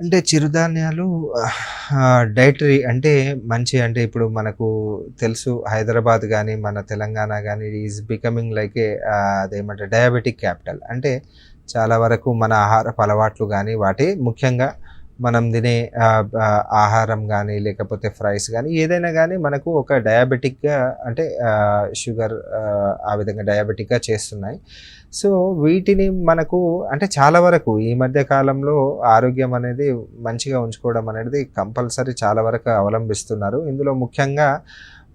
అంటే చిరుధాన్యాలు డైటరీ అంటే మంచి అంటే ఇప్పుడు మనకు తెలుసు హైదరాబాద్ గానీ, మన తెలంగాణ గానీ ఈజ్ బికమింగ్ లైక్ అదేమంటారు డయాబెటిక్ క్యాపిటల్. అంటే చాలా వరకు మన ఆహారపు అలవాట్లు గానీ, వాటి ముఖ్యంగా మనం తినే ఆహారం గానీ, లేకపోతే ఫ్రైస్ గానీ, ఏదైనా గానీ మనకు ఒక డయాబెటిక్‌గా అంటే షుగర్ ఆ విధంగా డయాబెటిక్‌గా చేస్తున్నాయి. సో, వీటిని మనకు అంటే చాలా వరకు ఈ మధ్య కాలంలో ఆరోగ్యం అనేది మంచిగా ఉంచుకోవడం అనేది కంపల్సరీ చాలా వరకు అవలంబిస్తున్నారు. ఇందులో ముఖ్యంగా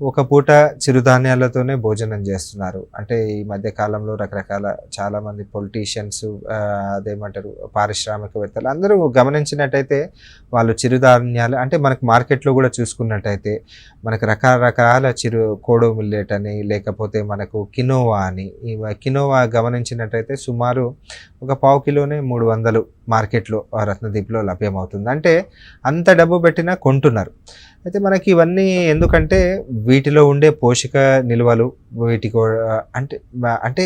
ఒక పూట చిరుధాన్యాలతోనే భోజనం జేస్తున్నారు. అంటే ఈ మధ్య కాలంలో రకరకాల చాలామంది పొలిటీషియన్స్ అదేమంటారు పారిశ్రామికవేత్తలు అందరూ గమనించినట్టయితే వాళ్ళు చిరుధాన్యాలు అంటే మనకు మార్కెట్‌లో గూడా చూసుకున్నట్టయితే మనకు రకరకాల కోడో మిల్లెట్ అని లేకపోతే మనకు కినోవా అని కినోవా గమనించినట్టయితే సుమారు ఒక పావు కిలోనే 300 మార్కెట్‌లో రత్నదీప్‌లో లభ్యమవుతుంది. అంటే అంత డబ్బు పెట్టినా కొంటున్నారు. అయితే మనకి ఇవన్నీ ఎందుకంటే వీటిలో ఉండే పోషక నిల్వలు వీటికి అంటే అంటే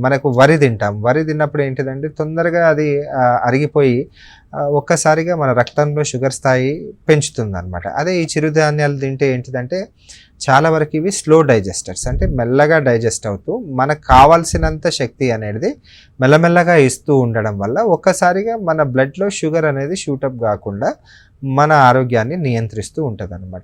మనకు వరి తింటాం. వరి తిన్నప్పుడు ఏంటిదంటే తొందరగా అది అరిగిపోయి ఒక్కసారిగా మన రక్తంలో షుగర్ స్థాయి పెంచుతుందనమాట. అదే ఈ చిరుధాన్యాలు తింటే ఏంటిదంటే చాలా వరకు ఇవి స్లో డైజెస్టర్స్ అంటే మెల్లగా డైజెస్ట్ అవుతూ మనకు కావాల్సినంత శక్తి అనేది మెల్లమెల్లగా ఇస్తూ ఉండడం వల్ల ఒక్కసారిగా మన బ్లడ్‌లో షుగర్ అనేది షూటప్ గాకుండా మన ఆరోగ్యాన్ని నియంత్రిస్తూ ఉంటదనమాట.